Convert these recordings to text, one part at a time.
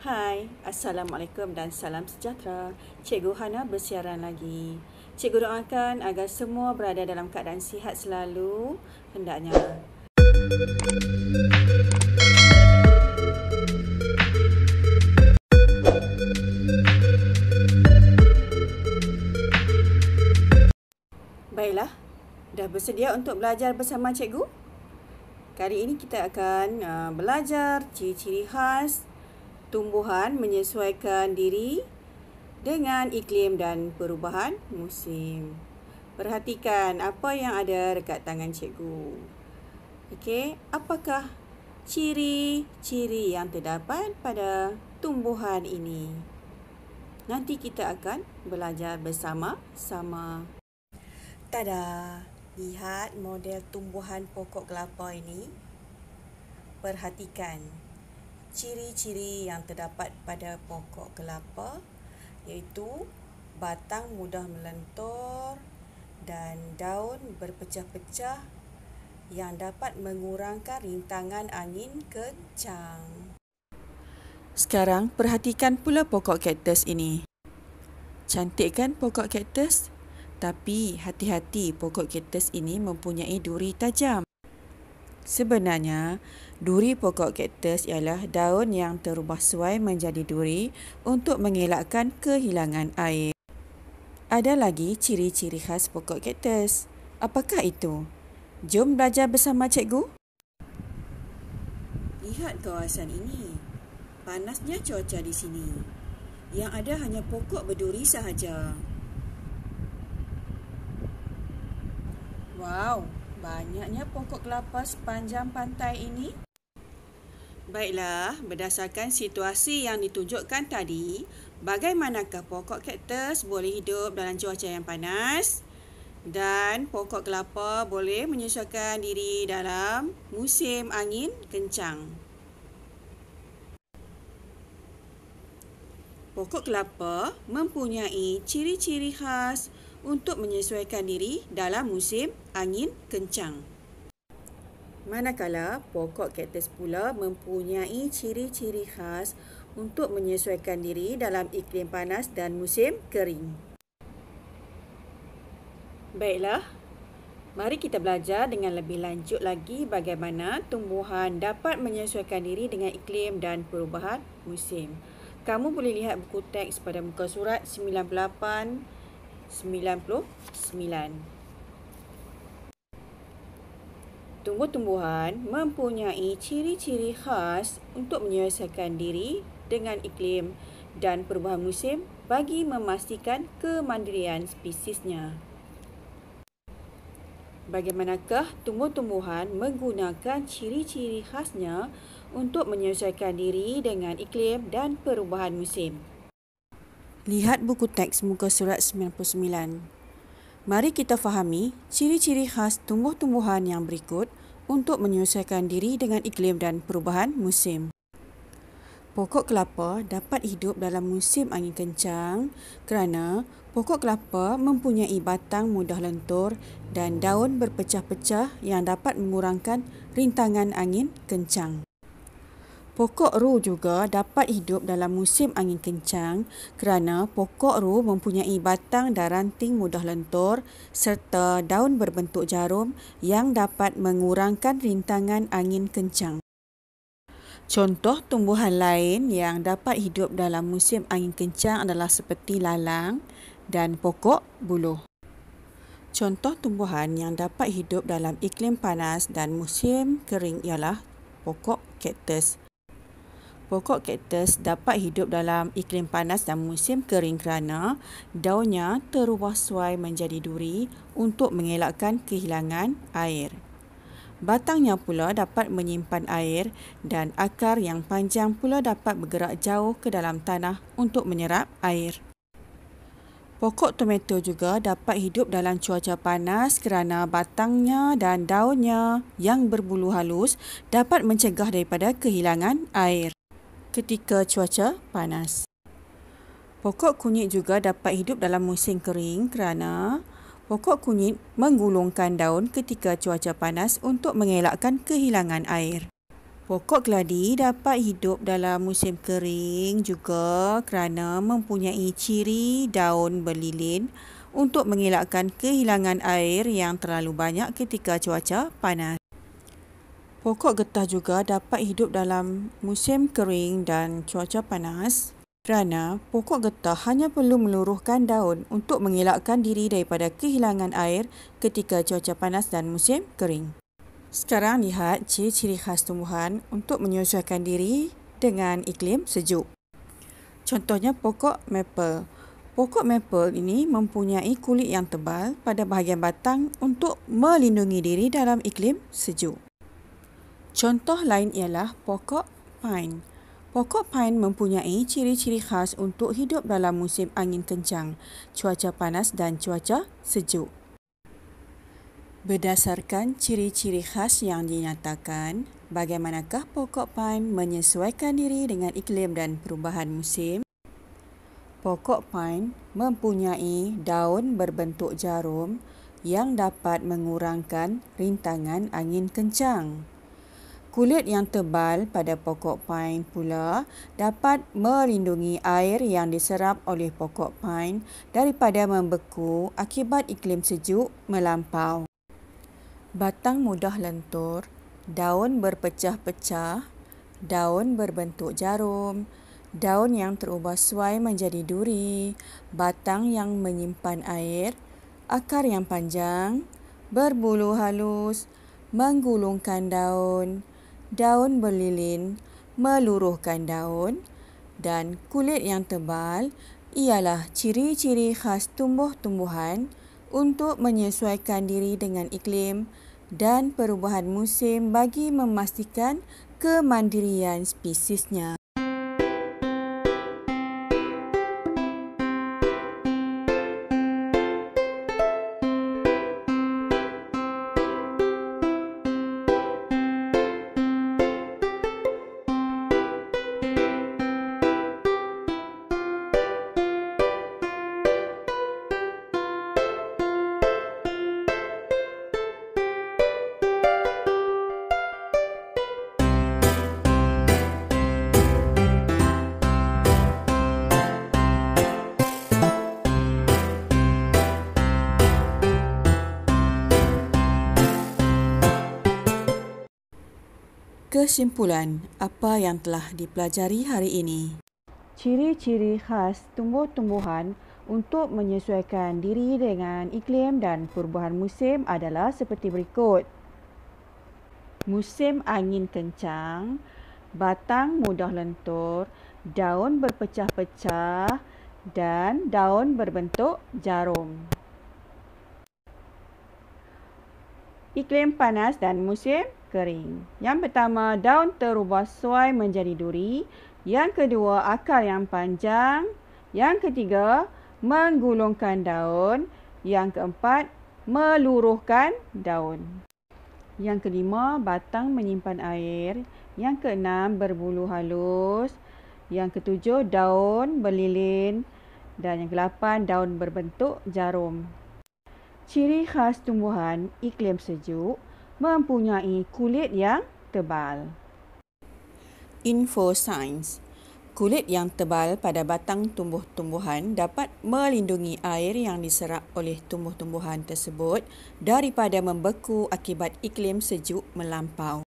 Hai, Assalamualaikum dan salam sejahtera. Cikgu Hana bersiaran lagi. Cikgu doakan agar semua berada dalam keadaan sihat selalu, hendaknya. Baiklah, dah bersedia untuk belajar bersama cikgu? Kali ini kita akan belajar ciri-ciri khas tumbuhan menyesuaikan diri dengan iklim dan perubahan musim. Perhatikan apa yang ada dekat tangan cikgu. Okey, apakah ciri-ciri yang terdapat pada tumbuhan ini? Nanti kita akan belajar bersama-sama. Tada! Lihat model tumbuhan pokok kelapa ini. Perhatikan ciri-ciri yang terdapat pada pokok kelapa, iaitu batang mudah melentur dan daun berpecah-pecah yang dapat mengurangkan rintangan angin kencang. Sekarang perhatikan pula pokok kaktus ini. Cantik kan pokok kaktus? Tapi hati-hati, pokok kaktus ini mempunyai duri tajam. Sebenarnya, duri pokok kaktus ialah daun yang terubah suai menjadi duri untuk mengelakkan kehilangan air. Ada lagi ciri-ciri khas pokok kaktus. Apakah itu? Jom belajar bersama cikgu. Lihat kawasan ini. Panasnya cuaca di sini. Yang ada hanya pokok berduri sahaja. Wow, banyaknya pokok kelapa sepanjang pantai ini. Baiklah, berdasarkan situasi yang ditunjukkan tadi, bagaimanakah pokok kaktus boleh hidup dalam cuaca yang panas dan pokok kelapa boleh menyesuaikan diri dalam musim angin kencang. Pokok kelapa mempunyai ciri-ciri khas untuk menyesuaikan diri dalam musim angin kencang. Manakala pokok kaktus pula mempunyai ciri-ciri khas untuk menyesuaikan diri dalam iklim panas dan musim kering. Baiklah, mari kita belajar dengan lebih lanjut lagi bagaimana tumbuhan dapat menyesuaikan diri dengan iklim dan perubahan musim. Kamu boleh lihat buku teks pada muka surat 98-99. Tumbuh-tumbuhan mempunyai ciri-ciri khas untuk menyelesaikan diri dengan iklim dan perubahan musim bagi memastikan kemandirian spesiesnya. Bagaimanakah tumbuh-tumbuhan menggunakan ciri-ciri khasnya untuk menyesuaikan diri dengan iklim dan perubahan musim? Lihat buku teks muka surat 99. Mari kita fahami ciri-ciri khas tumbuh-tumbuhan yang berikut untuk menyesuaikan diri dengan iklim dan perubahan musim. Pokok kelapa dapat hidup dalam musim angin kencang kerana pokok kelapa mempunyai batang mudah lentur dan daun berpecah-pecah yang dapat mengurangkan rintangan angin kencang. Pokok ru juga dapat hidup dalam musim angin kencang kerana pokok ru mempunyai batang dan ranting mudah lentur serta daun berbentuk jarum yang dapat mengurangkan rintangan angin kencang. Contoh tumbuhan lain yang dapat hidup dalam musim angin kencang adalah seperti lalang dan pokok buluh. Contoh tumbuhan yang dapat hidup dalam iklim panas dan musim kering ialah pokok kaktus. Pokok kaktus dapat hidup dalam iklim panas dan musim kering kerana daunnya terubah suai menjadi duri untuk mengelakkan kehilangan air. Batangnya pula dapat menyimpan air dan akar yang panjang pula dapat bergerak jauh ke dalam tanah untuk menyerap air. Pokok tomato juga dapat hidup dalam cuaca panas kerana batangnya dan daunnya yang berbulu halus dapat mencegah daripada kehilangan air ketika cuaca panas. Pokok kunyit juga dapat hidup dalam musim kering kerana pokok kunyit menggulungkan daun ketika cuaca panas untuk mengelakkan kehilangan air. Pokok keladi dapat hidup dalam musim kering juga kerana mempunyai ciri daun berlilin untuk mengelakkan kehilangan air yang terlalu banyak ketika cuaca panas. Pokok getah juga dapat hidup dalam musim kering dan cuaca panas kerana pokok getah hanya perlu meluruhkan daun untuk mengelakkan diri daripada kehilangan air ketika cuaca panas dan musim kering. Sekarang lihat ciri-ciri khas tumbuhan untuk menyesuaikan diri dengan iklim sejuk. Contohnya pokok maple. Pokok maple ini mempunyai kulit yang tebal pada bahagian batang untuk melindungi diri dalam iklim sejuk. Contoh lain ialah pokok pine. Pokok pine mempunyai ciri-ciri khas untuk hidup dalam musim angin kencang, cuaca panas dan cuaca sejuk. Berdasarkan ciri-ciri khas yang dinyatakan, bagaimanakah pokok pine menyesuaikan diri dengan iklim dan perubahan musim? Pokok pine mempunyai daun berbentuk jarum yang dapat mengurangkan rintangan angin kencang. Kulit yang tebal pada pokok pine pula dapat melindungi air yang diserap oleh pokok pine daripada membeku akibat iklim sejuk melampau. Batang mudah lentur, daun berpecah-pecah, daun berbentuk jarum, daun yang terubah suai menjadi duri, batang yang menyimpan air, akar yang panjang, berbulu halus, menggulungkan daun, daun berlilin, meluruhkan daun dan kulit yang tebal ialah ciri-ciri khas tumbuh-tumbuhan untuk menyesuaikan diri dengan iklim dan perubahan musim bagi memastikan kemandirian spesiesnya. Kesimpulan, apa yang telah dipelajari hari ini? Ciri-ciri khas tumbuh-tumbuhan untuk menyesuaikan diri dengan iklim dan perubahan musim adalah seperti berikut. Musim angin kencang, batang mudah lentur, daun berpecah-pecah dan daun berbentuk jarum. Iklim panas dan musim kering. Yang pertama, daun terubah suai menjadi duri. Yang kedua, akar yang panjang. Yang ketiga, menggulungkan daun. Yang keempat, meluruhkan daun. Yang kelima, batang menyimpan air. Yang keenam, berbulu halus. Yang ketujuh, daun berlilin. Dan yang ke-8, daun berbentuk jarum. Ciri khas tumbuhan iklim sejuk mempunyai kulit yang tebal. Info sains. Kulit yang tebal pada batang tumbuh-tumbuhan dapat melindungi air yang diserap oleh tumbuh-tumbuhan tersebut daripada membeku akibat iklim sejuk melampau.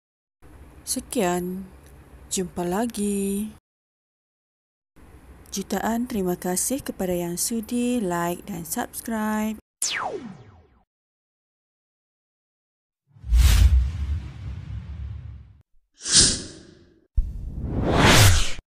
Sekian, jumpa lagi. Jutaan terima kasih kepada yang sudi like dan subscribe.